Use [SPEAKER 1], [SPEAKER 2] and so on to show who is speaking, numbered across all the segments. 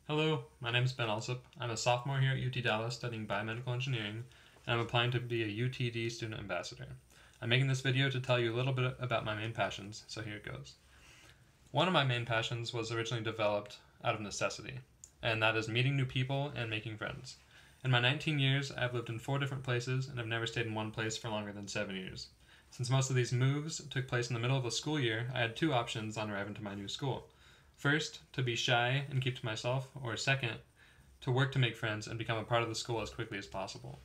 [SPEAKER 1] Hello, my name is Ben Allsup. I'm a sophomore here at UT Dallas studying biomedical engineering, and I'm applying to be a UTD student ambassador. I'm making this video to tell you a little bit about my main passions, so here it goes. One of my main passions was originally developed out of necessity, and that is meeting new people and making friends. In my 19 years, I've lived in 4 different places and have never stayed in one place for longer than 7 years. Since most of these moves took place in the middle of a school year, I had 2 options on arriving to my new school. First, to be shy and keep to myself, or second, to work to make friends and become a part of the school as quickly as possible.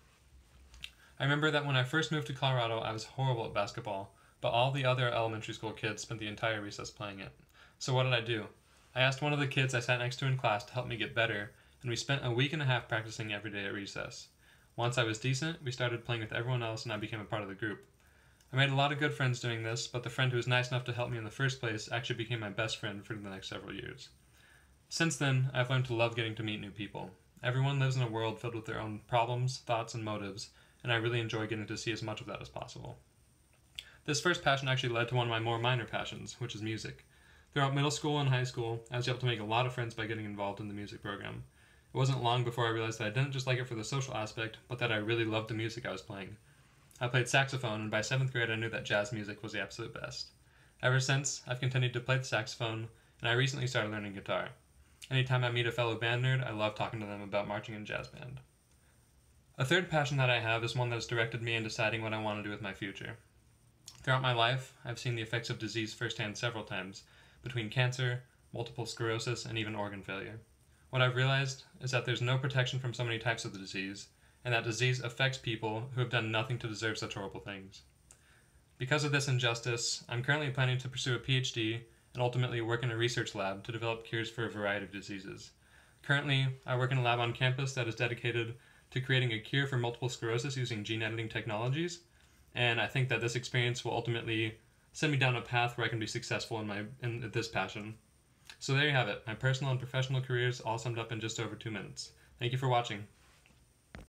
[SPEAKER 1] I remember that when I first moved to Colorado, I was horrible at basketball, but all the other elementary school kids spent the entire recess playing it. So what did I do? I asked one of the kids I sat next to in class to help me get better, and we spent a week and a half practicing every day at recess. Once I was decent, we started playing with everyone else and I became a part of the group. I made a lot of good friends doing this, but the friend who was nice enough to help me in the first place actually became my best friend for the next several years. Since then, I've learned to love getting to meet new people. Everyone lives in a world filled with their own problems, thoughts, and motives, and I really enjoy getting to see as much of that as possible. This first passion actually led to one of my more minor passions, which is music. Throughout middle school and high school, I was able to make a lot of friends by getting involved in the music program. It wasn't long before I realized that I didn't just like it for the social aspect, but that I really loved the music I was playing. I played saxophone, and by 7th grade I knew that jazz music was the absolute best. Ever since, I've continued to play the saxophone, and I recently started learning guitar. Anytime I meet a fellow band nerd, I love talking to them about marching in jazz band. A third passion that I have is one that has directed me in deciding what I want to do with my future. Throughout my life, I've seen the effects of disease firsthand several times, between cancer, multiple sclerosis, and even organ failure. What I've realized is that there's no protection from so many types of the disease, and that disease affects people who have done nothing to deserve such horrible things. Because of this injustice, I'm currently planning to pursue a PhD and ultimately work in a research lab to develop cures for a variety of diseases. Currently, I work in a lab on campus that is dedicated to creating a cure for multiple sclerosis using gene editing technologies, and I think that this experience will ultimately send me down a path where I can be successful in this passion. So there you have it, my personal and professional careers all summed up in just over 2 minutes. Thank you for watching.